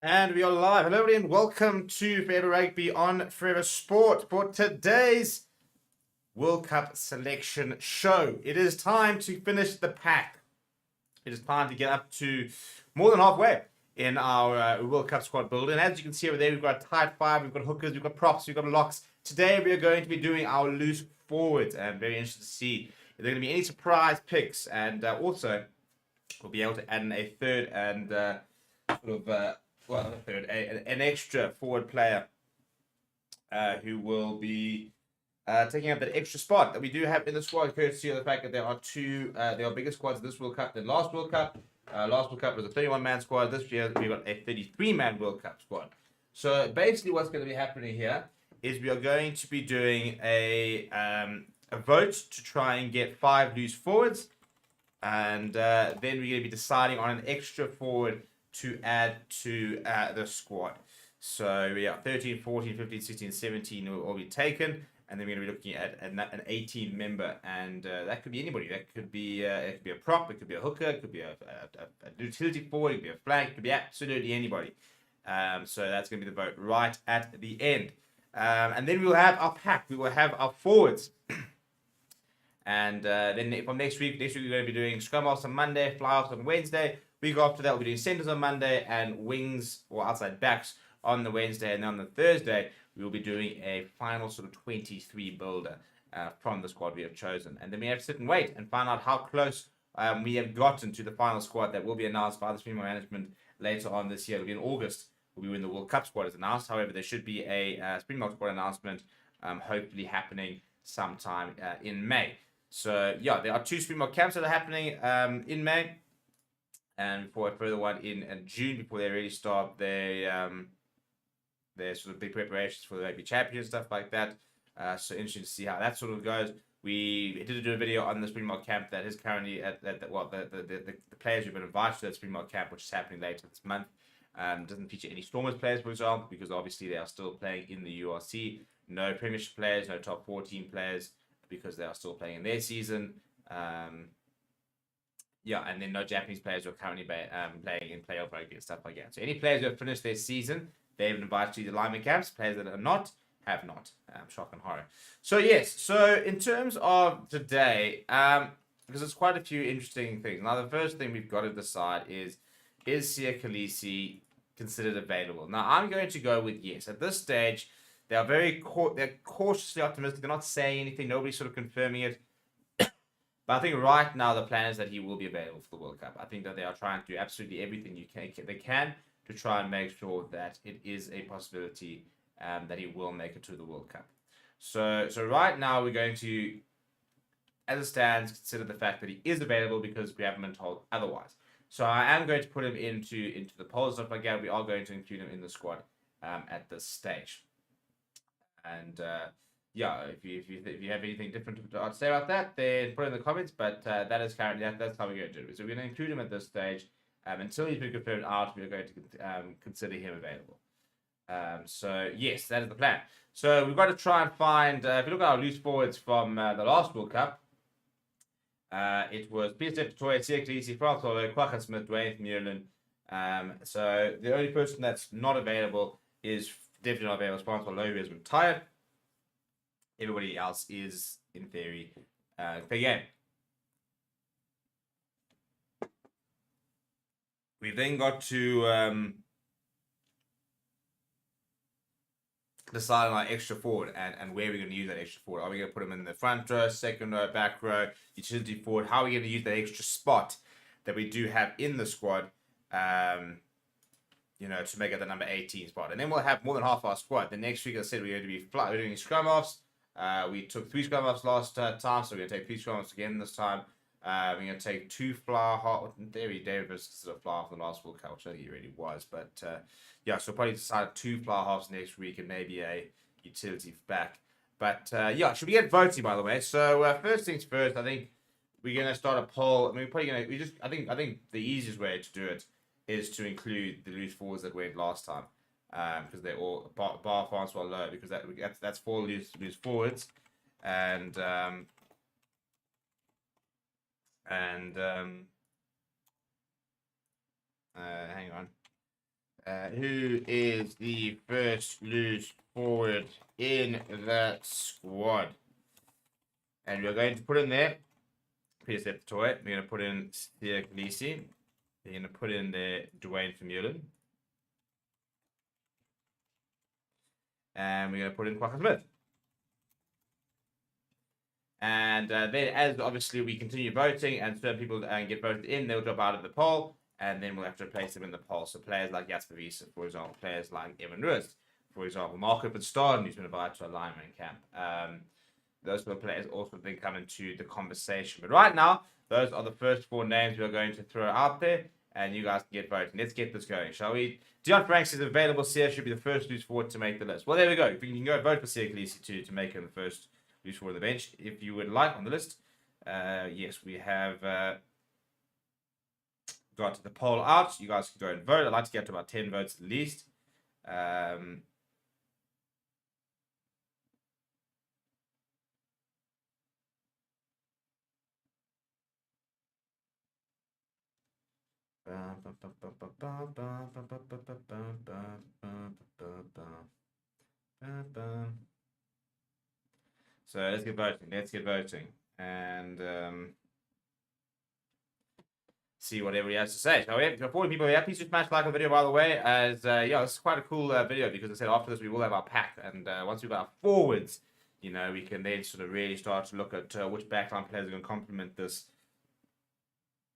And we are live. Hello, everybody, and welcome to Forever Rugby on Forever Sport for today's World Cup selection show. It is time to finish the pack. It is time to get up to more than halfway in our World Cup squad builder. And as you can see over there, we've got tight five, we've got hookers, we've got props, we've got locks. Today, we are going to be doing our loose forwards. And very interested to see if there are going to be any surprise picks. And also, we'll be able to add in a third and an extra forward player who will be taking up that extra spot that we do have in the squad, courtesy of the fact that there are bigger squads this World Cup than last World Cup. Last World Cup was a 31-man squad. This year we've got a 33-man World Cup squad. So basically what's going to be happening here is we are going to be doing a vote to try and get 5 loose forwards. And then we're going to be deciding on an extra forward to add to the squad. So we are 13, 14, 15, 16, 17 will all be taken. And then we're going to be looking at an 18 member. And that could be anybody. That could be a prop, it could be a hooker, it could be a utility forward, it could be a flank, it could be absolutely anybody. So that's going to be the vote right at the end. And then we'll have our pack. We will have our forwards. And then from next week we're going to be doing scrum offs on Monday, fly offs on Wednesday. Week after that, we'll be doing centers on Monday and wings or outside backs on the Wednesday. And then on the Thursday, we will be doing a final sort of 23 builder from the squad we have chosen. And then we have to sit and wait and find out how close we have gotten to the final squad that will be announced by the Springbok management later on this year. It'll be in August. We'll be when the World Cup squad is announced. However, there should be a Springbok squad announcement hopefully happening sometime in May. So, yeah, there are 2 Springbok camps that are happening in May. And before a further one in June, before they really start their sort of big preparations for the Rugby Championship and stuff like that. So interesting to see how that sort of goes. We did do a video on the Springbok camp that is currently the players who've been invited to that Springbok camp, which is happening later this month. Doesn't feature any Stormers players, for example, because obviously they are still playing in the URC. No Premiership players, no top 14 players, because they are still playing in their season. And then no Japanese players who are currently playing in playoff rugby and stuff like that. So any players who have finished their season, they've been invited to the lineman camps. Players that are not, have not. Shock and horror. So yes, so in terms of today, because there's quite a few interesting things. Now the first thing we've got to decide is Siya Kolisi considered available? Now I'm going to go with yes. At this stage, they are they're cautiously optimistic. They're not saying anything. Nobody's sort of confirming it. But I think right now the plan is that he will be available for the World Cup. I think that they are trying to do absolutely everything they can to try and make sure that it is a possibility that he will make it to the World Cup. So right now we're going to, as it stands, consider the fact that he is available because we haven't been told otherwise. So I am going to put him into the polls stuff like that. We are going to include him in the squad at this stage. And if you have anything different to say about that, then put it in the comments. But that is currently that's how we're going to do it. So we're going to include him at this stage until he's been confirmed out. We're going to consider him available. So yes, that is the plan. So we've got to try and find. If you look at our loose forwards from the last World Cup, it was Peter Toya, Siya Kolisi, Frans Holle, Kwagga Smith, Dwayne Muirland. So the only person that's not available is definitely not available. Frans Holle, who has been retired. Everybody else is, in theory, fair game. We've then got to decide on our extra forward and where we're going to use that extra forward. Are we going to put him in the front row, second row, back row, utility forward? How are we going to use that extra spot that we do have in the squad, to make it the number 18 spot? And then we'll have more than half our squad. The next week, as I said, we're going to be we're doing scrum offs. We took 3 scrum offs last time, so we're going to take 3 scrum offs again this time. We're going to take 2 flower half. David was considered a flower for the last World Cup, which I think he really was. But so probably decide 2 flower halves next week and maybe a utility back. But should we get voting, by the way? So first things first, I think we're going to start a poll. I mean, we're probably going to I think the easiest way to do it is to include the loose forwards that went last time. Because they're all bar Francois low, because that's 4 loose forwards, and hang on, Who is the first loose forward in the squad? And we're going to put in there Peter Septoy. We're going to put in Stevie P. We're going to put in there Dwayne Vermeulen. And we're going to put in Quacker Smith. And then, as obviously we continue voting and certain people get voted in, they'll drop out of the poll. And then we'll have to replace them in the poll. So players like Jasper Wiese, for example, players like Evan ROOS, for example, Marco Verstappen, who's been invited to a lineman camp. Those sort of players also then come into the conversation. But right now, those are the first 4 names we're going to throw out there, and you guys can get voting. Let's get this going, shall we? Dion Franks is available. Sia should be the first loose forward to make the list. Well, there we go. You can go vote for Sia Khaleesi to make him the first loose forward on the bench, if you would like, on the list. Yes, we have got the poll out. You guys can go and vote. I'd like to get to about 10 votes at least. So let's get voting. Let's get voting and see what everybody has to say. So for people here, please just smash like on the video, by the way, as yeah, this is quite a cool video, because I said after this we will have our pack, and once we've got our forwards, you know, we can then sort of really start to look at which backline players are going to complement this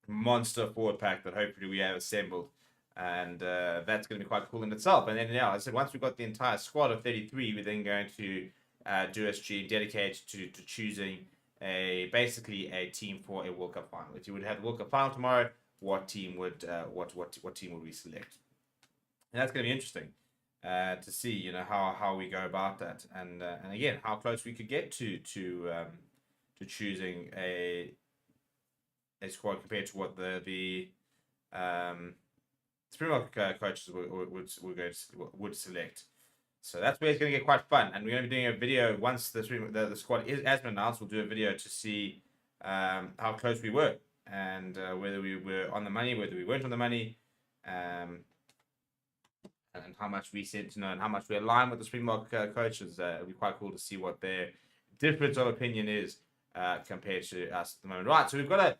monster forward pack that hopefully we have assembled, and that's going to be quite cool in itself. And then, yeah, I said once we've got the entire squad of 33, we're then going to do a stream dedicated to choosing basically a team for a World Cup final. If you would have the World Cup final tomorrow, what team would what team would we select? And that's going to be interesting to see, you know, how we go about that, and again, how close we could get to choosing a squad compared to what the Springbok coaches would select. So that's where it's going to get quite fun, and we're going to be doing a video once the squad has been announced. We'll do a video to see how close we were, and whether we were on the money, whether we weren't on the money, and how much we said to know, and how much we align with the Springbok coaches. It'll be quite cool to see what their difference of opinion is compared to us at the moment. Right, so we've got a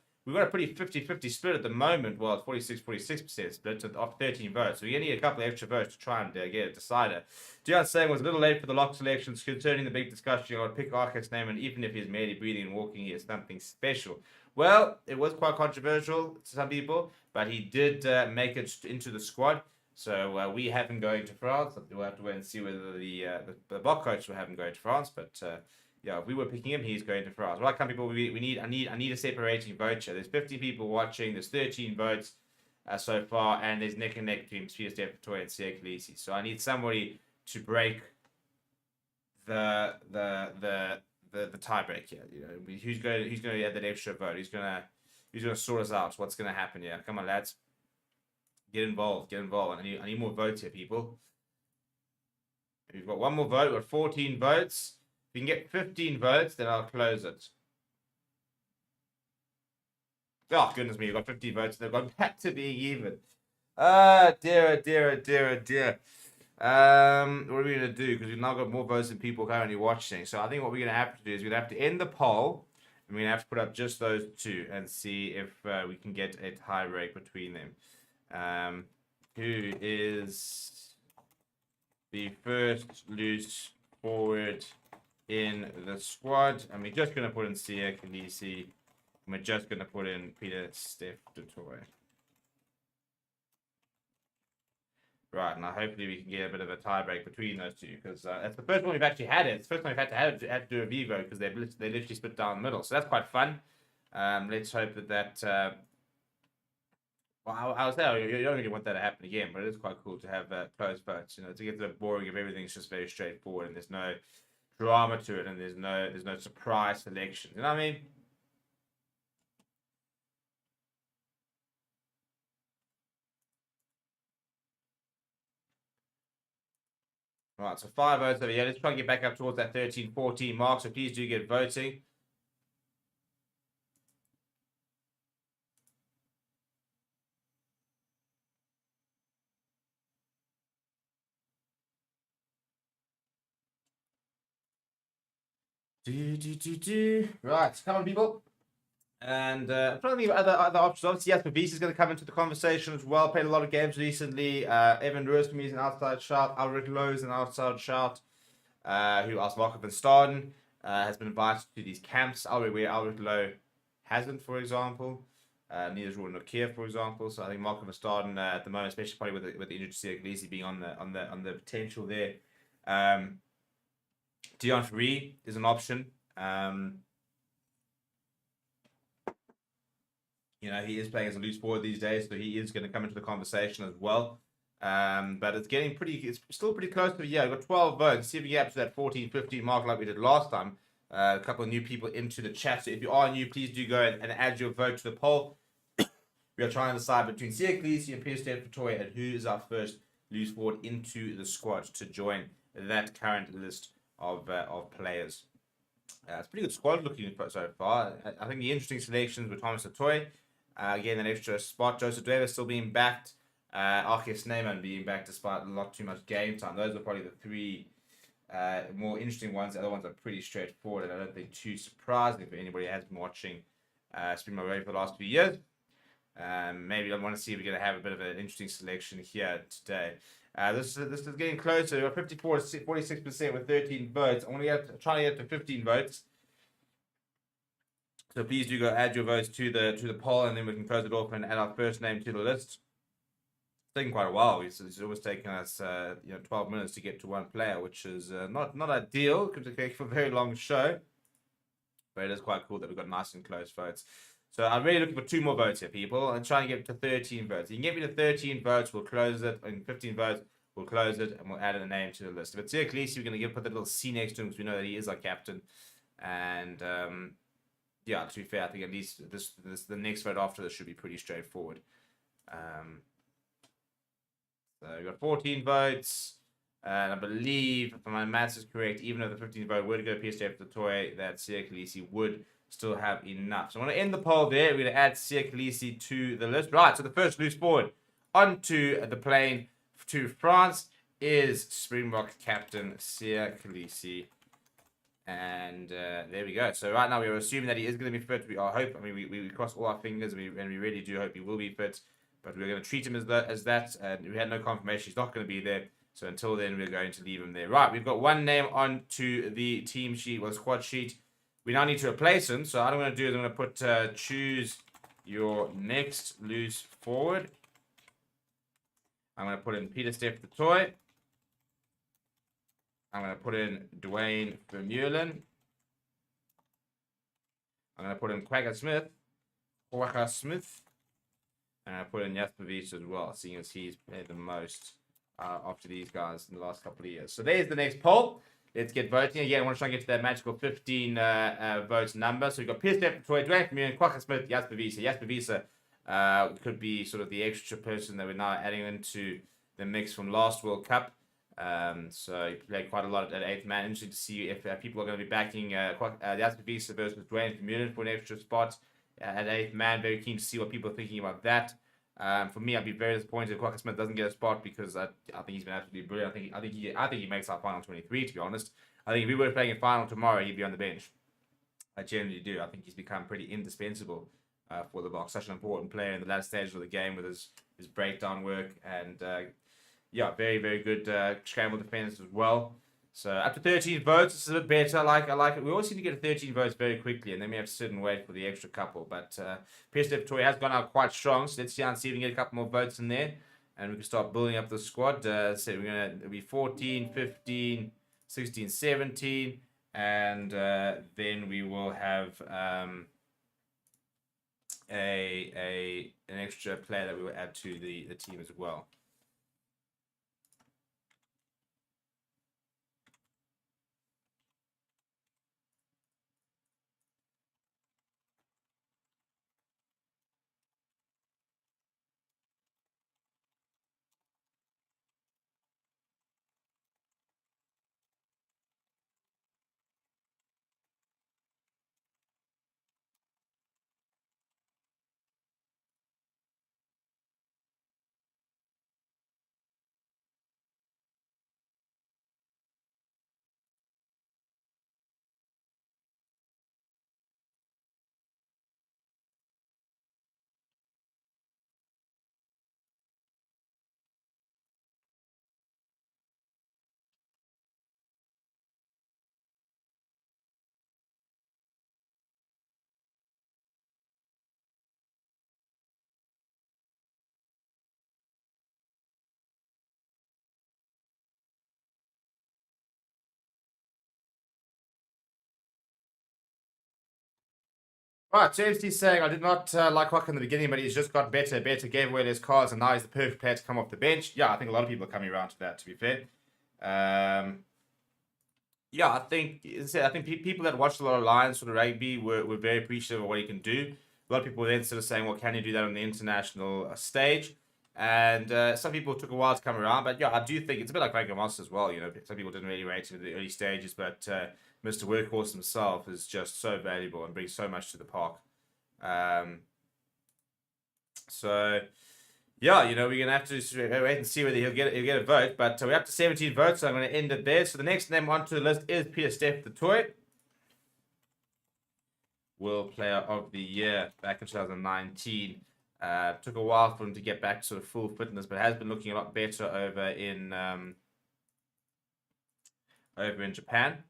pretty 50-50 split at the moment. Well, it's 46% split after 13 votes. So we need a couple of extra votes to try and get a decider. Dion saying was a little late for the lock selections, concerning the big discussion on pick Arket's name, and even if he's merely breathing and walking, he is something special. Well, it was quite controversial to some people, but he did make it into the squad. So we have him going to France. We'll have to wait and see whether the Bok coach will have him going to France, but yeah, if we were picking him, he's going to France. Right, come people, I need a separating vote here. There's 50 people watching. There's 13 votes so far, and there's neck and neck between Peter Septoy and Sia Khaleesi. So I need somebody to break the tiebreak here. You know, who's going to add that extra vote? Who's going to sort us out? What's going to happen here? Come on, lads, get involved. I need more votes here, people. We've got one more vote. We've got 14 votes. If we can get 15 votes, then I'll close it. Oh, goodness me, we've got 50 votes. They've gone back to being even. Ah, dear. What are we going to do? Because we've now got more votes than people currently watching. So I think what we're going to have to do is we're going to have to end the poll. And we're going to have to put up just those two and see if we can get a tie break between them. Who is the first loose forward in the squad? And we're just going to put in Sia Khaleesi. And we're just going to put in Peter Septoy. Right, now hopefully we can get a bit of a tie break between those two, because that's the first one we've actually had it. It's the first one we've had to do a Vivo, because they literally split down the middle. So that's quite fun. Let's hope that well, I would say you don't really want that to happen again, but it is quite cool to have close votes. You know, to get the boring if everything's just very straightforward and there's no drama to it, and there's no surprise selections. You know what I mean? Right, so 5 votes over here. Let's try and get back up towards that 13-14 mark. So please do get voting. Right, come on, people. And I'm trying to think of other options. Obviously, Jasper Wiese is going to come into the conversation as well. Played a lot of games recently. Evan ROOS for me is an outside shout. Ulrich Lowe is an outside shout. Who else? Marco van Staden has been invited to these camps. Where Ulrich Lowe hasn't, for example. Neither is Roy Nokia, for example. So I think Marco van Staden at the moment, especially probably with the injured Siakalisi being on the potential there. Dion Free is an option. He is playing as a loose forward these days, so he is going to come into the conversation as well. But it's still pretty close to, we've got 12 votes. See if we get up to that 14, 15 mark like we did last time. A couple of new people into the chat. So if you are new, please do go and add your vote to the poll. We are trying to decide between Siakalisi and Pierre Fatoy and who is our first loose forward into the squad to join that current list of players. It's a pretty good squad looking so far. I think the interesting selections were Thomas Atoy, again an extra spot. Joseph Davis still being backed. Archie Sneyman being back despite not too much game time. Those are probably the three more interesting ones. The other ones are pretty straightforward, and I don't think too surprising for anybody who has been watching Springbok Rugby for the last few years. Maybe I want to see if we're going to have a bit of an interesting selection here today. This is getting closer. We're 54 to 46% with 13 votes. I'm trying to get to 15 votes. So please do go add your votes to the poll, and then we can close it off and add our first name to the list. It's taken quite a while. It's always taken us 12 minutes to get to one player, which is not ideal because it takes for a very long show. But it is quite cool that we've got nice and close votes. So I'm really looking for 2 more votes here, people. I'm trying to get to 13 votes. You can get me to 13 votes, we'll close it. In 15 votes, we'll close it, and we'll add a name to the list. If it's Siakalisi, we're going to put the little C next to him because we know that he is our captain. And to be fair, I think at least the next vote after this should be pretty straightforward. So we've got 14 votes. And I believe, if my maths is correct, even if the 15th vote were to go PSJ for the toy, that Siakalisi would still have enough. So I'm going to end the poll there. We're going to add Siakalisi to the list. Right, so the first loose forward onto the plane to France is Springbok captain Siakalisi. And there we go. So right now we're assuming that he is going to be fit. We cross all our fingers, and we really do hope he will be fit. But we're going to treat him as that, and we had no confirmation he's not going to be there. So until then, we're going to leave him there. Right, we've got one name onto the team sheet, squad sheet. We now need to replace him. So what I'm going to do is I'm going to put choose your next loose forward. I'm going to put in Peter Steph the Toy. I'm going to put in Dwayne Vermeulen. I'm going to put in Quagga Smith. And I'm going to put in Jasper Wiese as well, seeing as he's played the most after these guys in the last couple of years. So there's the next poll. Let's get voting. Again, I want to try and get to that magical 15 votes number. So we've got Pierre Steph, Dwayne Vermeulen, Quagga Smith, Jasper Wiese. Jasper Wiese could be sort of the extra person that we're now adding into the mix from last World Cup. So he played quite a lot at 8th man. Interesting to see if people are going to be backing Jasper Wiese versus Dwayne Vermeulen for an extra spot at 8th man. Very keen to see what people are thinking about that. For me, I'd be very disappointed if Quagga Smith doesn't get a spot because I think he's been absolutely brilliant. I think he makes our final 23. To be honest, I think if we were playing a final tomorrow, he'd be on the bench. I generally do. I think he's become pretty indispensable for the box. Such an important player in the latter stages of the game with his breakdown work and very, very good scramble defense as well. So up to 13 votes, this is a bit better. I like it. We always seem to get 13 votes very quickly, and then we have to sit and wait for the extra couple. But Pierre Toy has gone out quite strong, so let's see if we can get a couple more votes in there, and we can start building up the squad. So we're going to be 14, 15, 16, 17, and then we will have an extra player that we will add to the team as well. Right, so MC's saying, I did not like Hock in the beginning, but he's just got better, gave away his cards, and now he's the perfect player to come off the bench. Yeah, I think a lot of people are coming around to that, to be fair. Yeah, I think people that watched a lot of Lions sort of rugby were very appreciative of what he can do. A lot of people were then sort of saying, well, can he do that on the international stage? And some people took a while to come around, but yeah, I do think it's a bit like Frank Moss as well. You know, some people didn't really rate him in the early stages, but Mr. Workhorse himself is just so valuable and brings so much to the park. So yeah, you know, we're gonna have to wait and see whether he'll get a vote. But we're up to 17 votes, so I'm gonna end it there. So the next name onto the list is Peter Steff the Toy, World Player of the Year back in 2019. Took a while for him to get back to sort of full fitness, but has been looking a lot better over in Japan.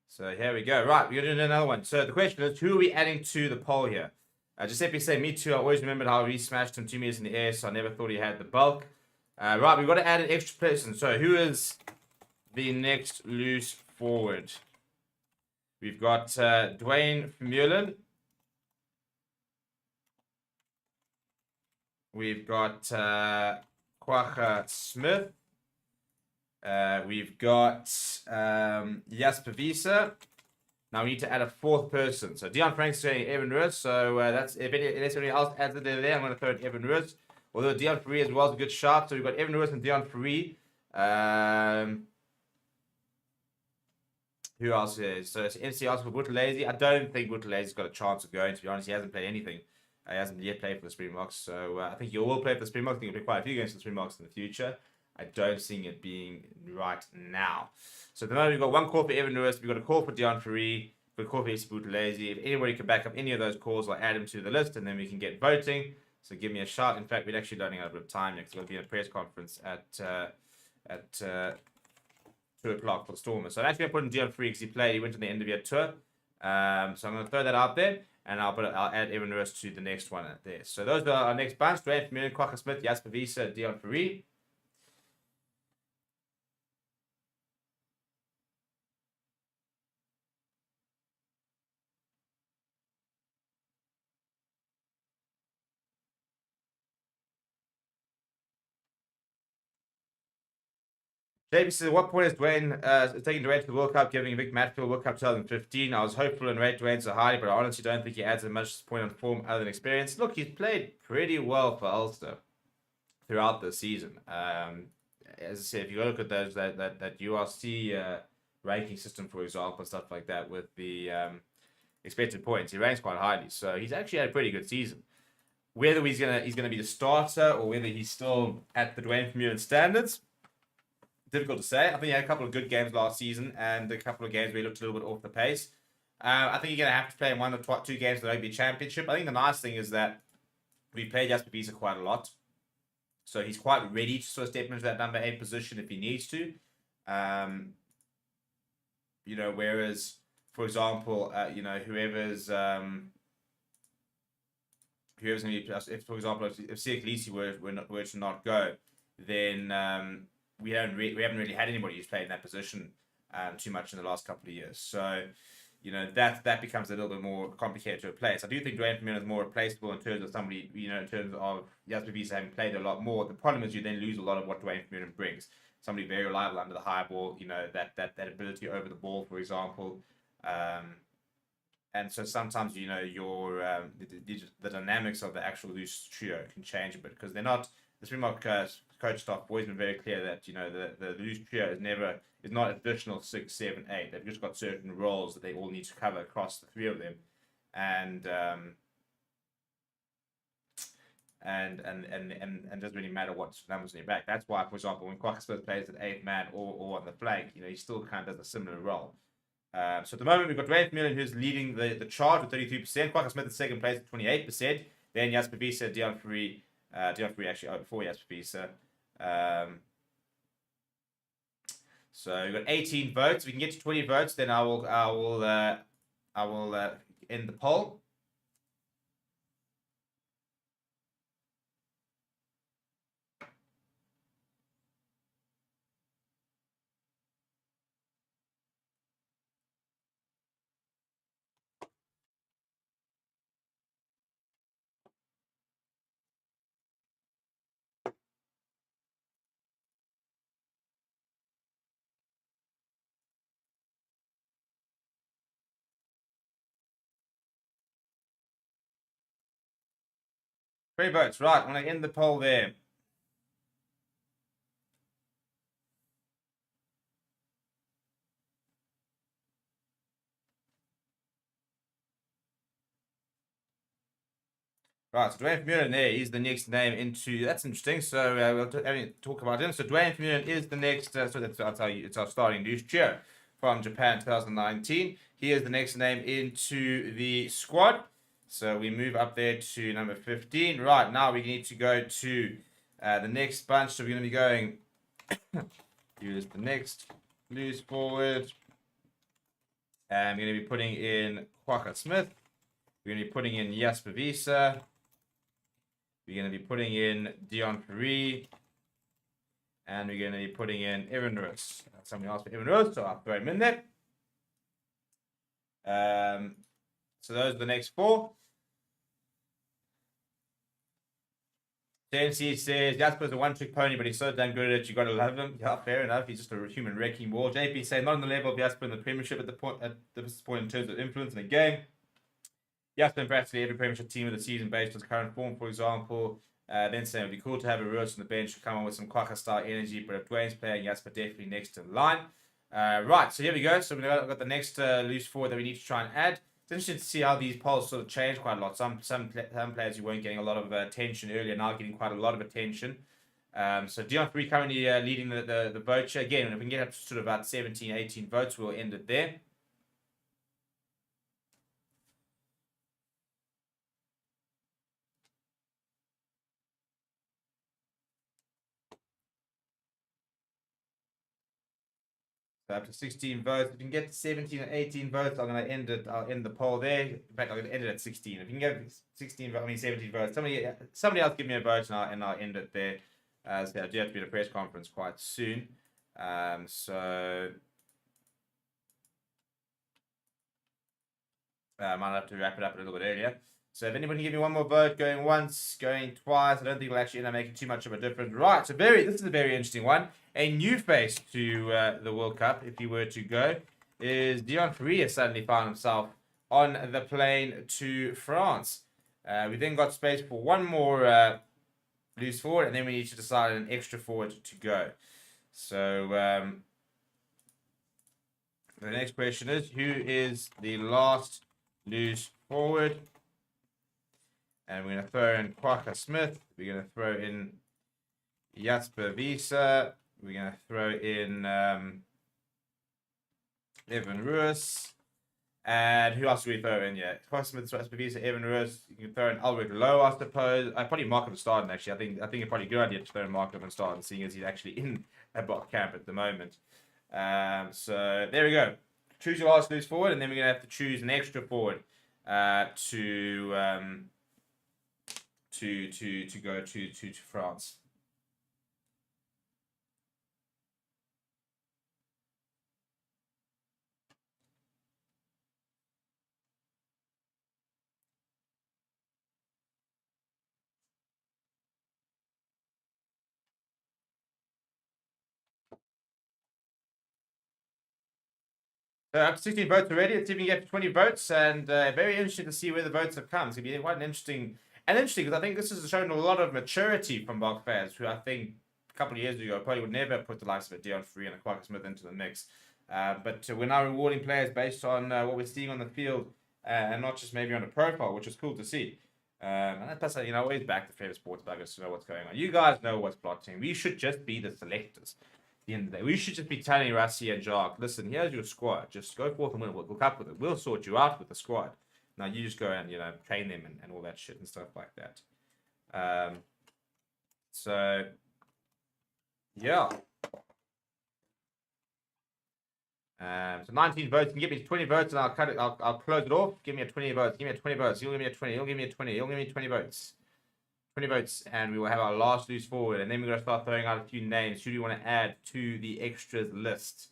So here we go. Right, we're going to do another one. So the question is, who are we adding to the poll here? Giuseppe say, me too. I always remembered how he smashed him 2 meters in the air, so I never thought he had the bulk. Right, we've got to add an extra person. So who is the next loose forward? We've got Dwayne Vermeulen. We've got Kwagga Smith. We've got Jasper Wiese. Now we need to add a 4th person. So Dion Frank's saying Evan ROOS. So that's if anybody else adds it there, I'm going to throw in Evan ROOS. Although Dion Free as well is a good shot. So we've got Evan ROOS and Dion Free. Who else is? So it's MC asks for Buthelezi. I don't think Buthelezi's got a chance of going. To be honest, he hasn't played anything. He hasn't yet played for the Springboks. So I think he will play for the Springboks. I think he'll play quite a few games for the Springboks in the future. I don't see it being right now. So at the moment, we've got one call for Evan ROOS. We've got a call for Dion Free. We've got a call for MC Buthelezi. If anybody can back up any of those calls, I'll add them to the list and then we can get voting. So give me a shout. In fact, we're actually running out of a bit of time next. We'll be in a press conference at 2 o'clock for Stormers. So I'm actually going to put in Dion Free because he played. He went to the end of your tour. So I'm going to throw that out there. And I'll add Evan ROOS to the next one there. So those are our next bunch. Dwayne Vermeulen, Kwagga Smith, Jasper Wiese, Dion Free. David says, at what point is Dwayne taking Dwayne to the World Cup, giving Vic Matfield World Cup 2015? I was hopeful and rate Dwayne so high, but I honestly don't think he adds as much point on form other than experience. Look, he's played pretty well for Ulster throughout the season. As I said, if you look at those that URC ranking system, for example, stuff like that, with the expected points, he ranks quite highly. So he's actually had a pretty good season. Whether he's gonna be the starter or whether he's still at the Dwayne Vermeulen standards, difficult to say. I think he had a couple of good games last season and a couple of games where he looked a little bit off the pace. I think you're going to have to play in 1 or 2 games of the Rugby Championship. I think the nice thing is that we played Jasper Wiese quite a lot. So he's quite ready to sort of step into that number 8 position if he needs to. You know, whereas, for example, you know, whoever's going to be, if, for example, if Siya Kolisi were to not go, then we haven't really had anybody who's played in that position too much in the last couple of years. So, you know, that becomes a little bit more complicated to replace. I do think Dwayne Vermeulen is more replaceable in terms of somebody, you know, in terms of Jasper Wiese having played a lot more. The problem is you then lose a lot of what Dwayne Vermeulen brings. Somebody very reliable under the high ball, you know, that ability over the ball, for example. And so sometimes, you know, your the dynamics of the actual loose trio can change a bit because they're not. The Springbok coach staff have always been very clear that, you know, the loose trio is not additional 6, 7, 8. They've just got certain roles that they all need to cover across the 3 of them, and doesn't really matter what numbers in your back. That's why, for example, when Kwagga Smith plays at 8th man or on the flank, you know, he still kind of does a similar role. So at the moment, we've got Dwayne Vermeulen who's leading the charge with 33%. Kwagga Smith in second place at 28%. Then Jasper Wiese, Dion Free actually before Jasper Wiese. So we've got 18 votes. If we can get to 20 votes, then I will end the poll. 3 votes. Right, I'm going to end the poll there. Right, so Dwayne Vermeulen there is the next name into. That's interesting. So we'll talk about him. So Dwayne Vermeulen is the next. So that's how it's our starting news cheer from Japan 2019. He is the next name into the squad. So we move up there to number 15. Right, now we need to go to the next bunch. So we're going to be going. Use the next loose forward. And we're going to be putting in Kwaka Smith. We're going to be putting in Jasper Wiese. We're going to be putting in Dion Fourie. And we're going to be putting in Evan ROOS. Somebody asked for Evan ROOS, so I'll throw him in there. So those are the next 4. JNC says, Jasper's a one-trick pony, but he's so damn good at it, you got to love him. Yeah, fair enough. He's just a human wrecking ball. JP saying, not on the level of Jasper in the Premiership at this point in terms of influence in the game. Jasper in practically every Premiership team of the season based on his current form, for example. Then saying, it would be cool to have a ROOS on the bench to come on with some Kwaka-style energy, but if Dwayne's playing, Jasper definitely next in line. Right, so here we go. So we've got the next loose forward that we need to try and add. It's interesting to see how these polls sort of change quite a lot. Some players who weren't getting a lot of attention earlier now getting quite a lot of attention. So Dion Fourie currently leading the vote share. Again, if we can get up to sort of about 17, 18 votes, we'll end it there. Up to 16 votes. If you can get to 17 or 18 votes, I'm going to end it. I'll end the poll there. In fact, I'm going to end it at 16. If you can get 17 votes, somebody else give me a vote and I'll end it there. So I do have to be at a press conference quite soon. So I might have to wrap it up a little bit earlier. So if anybody can give me one more vote, going once, going twice, I don't think it'll actually end up making too much of a difference. Right, so this is a very interesting one. A new face to the World Cup, if he were to go, is Dion Fourie has suddenly found himself on the plane to France. We then got space for one more loose forward, and then we need to decide an extra forward to go. So the next question is, who is the last loose forward? And we're going to throw in Kwaka Smith. We're going to throw in Jasper Wiese. We're going to throw in Evan ROOS. And who else do we throw in? Yeah, Kwaka Smith, Jasper Wiese, Evan ROOS. You can throw in Ulrich Lowe, I suppose. I probably Mark him starting, actually. I think it's probably a good idea to throw in Mark him starting, seeing as he's actually in a Bok camp at the moment. So there we go. Choose your last loose forward, and then we're going to have to choose an extra forward to go to France. So up to 16 votes already. Let's see if we can get to 20 votes, and very interesting to see where the votes have come. It's going to be quite an interesting because I think this has shown a lot of maturity from Bok fans, who I think a couple of years ago probably would never put the likes of a Dion Fourie and a Kwaka Smith into the mix. But we're now rewarding players based on what we're seeing on the field, and not just maybe on a profile, which is cool to see. And that's, I always back the favorite sports baggers to know what's going on. You guys know what's plotting. We should just be the selectors. At the end of the day, we should just be telling Rassi and Jacques, listen, here's your squad. Just go forth and win a World Cup with it. We'll sort you out with the squad. Now you just go and train them and all that shit and stuff like that. So yeah. So 19 votes. You can give me 20 votes and I'll cut it. I'll close it off. Give me a 20 votes. Give me a 20 votes. You'll give me a 20. You'll give me a 20. You'll give me 20 votes. 20 votes, and we will have our last loose forward. And then we're going to start throwing out a few names. Who do you want to add to the extras list?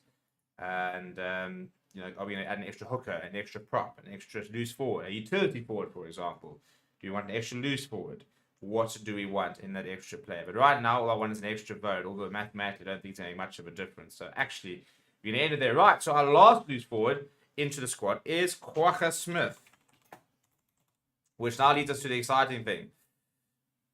And are we going to add an extra hooker, an extra prop, an extra loose forward, a utility forward, for example? Do you want an extra loose forward? What do we want in that extra player? But right now, all I want is an extra vote, although mathematically, I don't think it's any much of a difference. So actually, we're going to end it there. Right, so our last loose forward into the squad is Kwaka Smith, which now leads us to the exciting thing.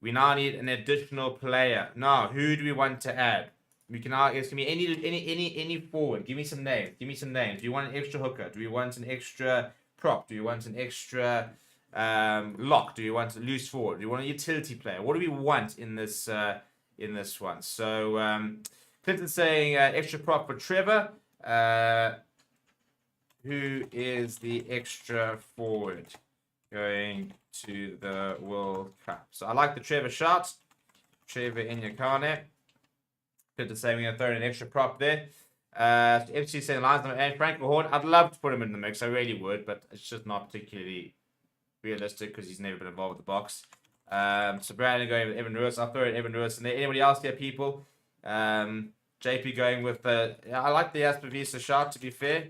We now need an additional player. Now, who do we want to add? We can ask. It can be any forward. Give me some names. Give me some names. Do you want an extra hooker? Do we want an extra prop? Do you want an extra lock? Do you want a loose forward? Do you want a utility player? What do we want in this one? So Clinton's saying extra prop for Trevor. Who is the extra forward going to the World Cup? So I like the Trevor shot. Trevor Inyakane. Clinton's saying we're going to throw in an extra prop there. FC saying Lions number 8, Franco Horn. I'd love to put him in the mix. I really would, but it's just not particularly realistic because he's never been involved with the box. So Brandon going with Evan Lewis. I'll throw in Evan Lewis. And anybody else here, people? JP going with the... I like the Jasper Visa shot, to be fair.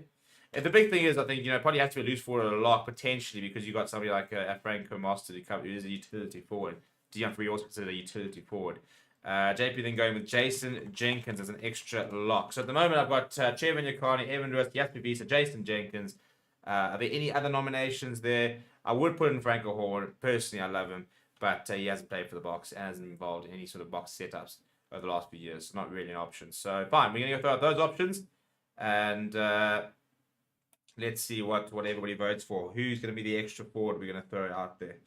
And the big thing is, I think, probably has to be a loose forward or a lock, potentially, because you got somebody like Franco Master who is a utility forward. Dion Free also considered a utility forward. JP then going with Jason Jenkins as an extra lock. So at the moment, I've got Trevor Nyakani, Evan Lewis, Jasper Visa, Jason Jenkins. Are there any other nominations there? I would put in Franco Horn. Personally, I love him, but he hasn't played for the box and hasn't been involved in any sort of box setups over the last few years. It's not really an option. So fine, we're going to go throw out those options, and let's see what everybody votes for. Who's going to be the extra forward we're going to throw out there?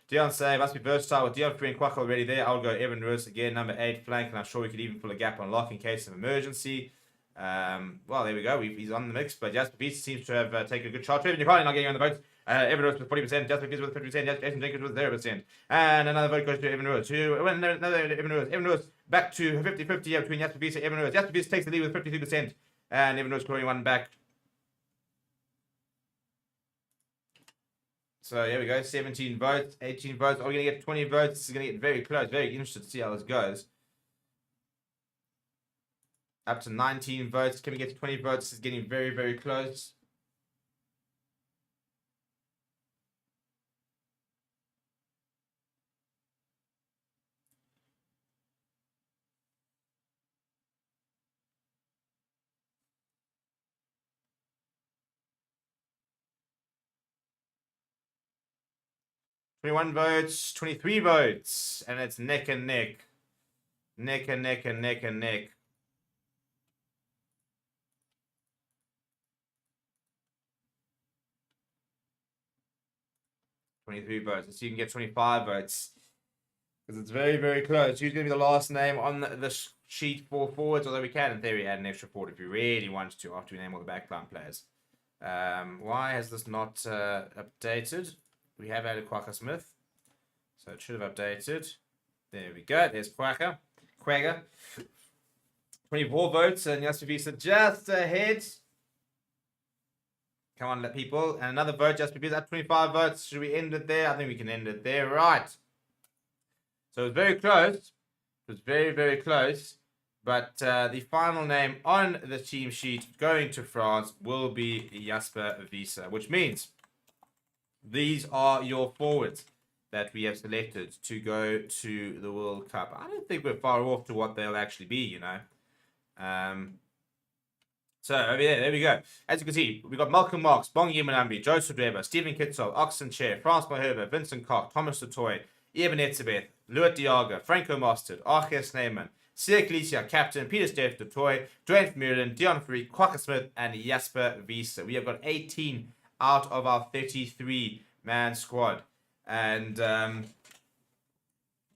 Dion say must be versatile with Dion Free and Kwak already there. I'll go Evan Lewis again, number 8 flank, and I'm sure we could even fill a gap on lock in case of emergency. Well, there we go. He's on the mix, but Jasper Beats seems to have taken a good shot. Trevor Nicolai not getting on the vote. Evan Lewis with 40%, Jasper Beats with 50%, Jason Jenkins with 0%. And another vote goes to Evan Lewis. Another Evan Lewis. Evan Lewis back to 50-50 between Jasper Beats and Evan Lewis. Jasper Beats takes the lead with 52%, and Evan Lewis clawing one back. So here we go, 17 votes, 18 votes. Are we going to get 20 votes? This is going to get very close. Very interested to see how this goes. Up to 19 votes. Can we get to 20 votes? This is getting very, very close. Twenty-one votes, 23 votes, and it's neck and neck. Neck and neck and neck and neck. $23 votes. So you can get 25 votes. Because it's very, very close. Who's going to be the last name on the sheet for forwards? Although we can, in theory, add an extra forward if you really want to after we name all the backline players. Why has this not updated? We have added Quacker Smith. So it should have updated. There we go. There's Quacker. 24 votes, and Jasper Visa just ahead. Come on, people. And another vote, Jasper Visa at 25 votes. Should we end it there? I think we can end it there. Right. So it was very close. It was very, very close. But the final name on the team sheet going to France will be Jasper Visa, which means these are your forwards that we have selected to go to the World Cup. I don't think we're far off to what they'll actually be, So over there we go. As you can see, we've got Malcolm Marks, Bongi Manambi, Joseph Weber, Stephen Kitzel, Oxen Chair, France Maherba, Vincent Koch, Thomas Dutoy, Eben Etzebeth, Luat Diaga, Franco Mostert, Archer Sneeman, Sia Galicia, Captain, Peter Steph Dutoy, Dwayne Vermeulen, Dion Free, Quacker Smith, and Jasper Visa. We have got 18 out of our 33-man squad. And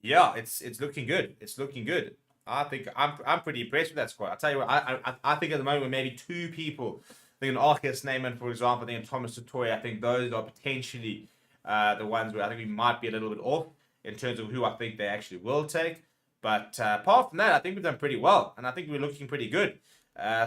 yeah, it's looking good. It's looking good. I think I'm pretty impressed with that squad. I'll tell you what, I think at the moment maybe 2 people. I think an Archer Sneeman, for example, I think Thomas Dutoy, I think those are potentially the ones where I think we might be a little bit off in terms of who I think they actually will take. But apart from that, I think we've done pretty well, and I think we're looking pretty good.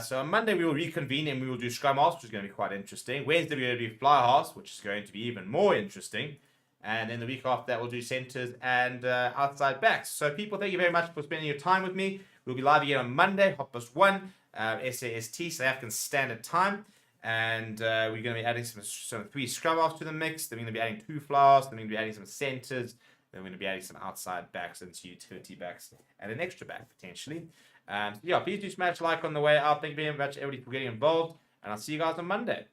So on Monday we will reconvene and we will do scrum halves, which is going to be quite interesting. Wednesday we're going to do fly halves, which is going to be even more interesting. And then the week after that we'll do centres and outside backs. So people, thank you very much for spending your time with me. We'll be live again on Monday, 1:30, SAST, South African Standard Time. And we're going to be adding some 3 scrum halves to the mix. Then we're going to be adding 2 fly halves. Then we're going to be adding some centres. Then we're going to be adding some outside backs and some utility backs and an extra back potentially. So yeah, please do smash like on the way out. Thank you very much everybody for getting involved. And I'll see you guys on Monday.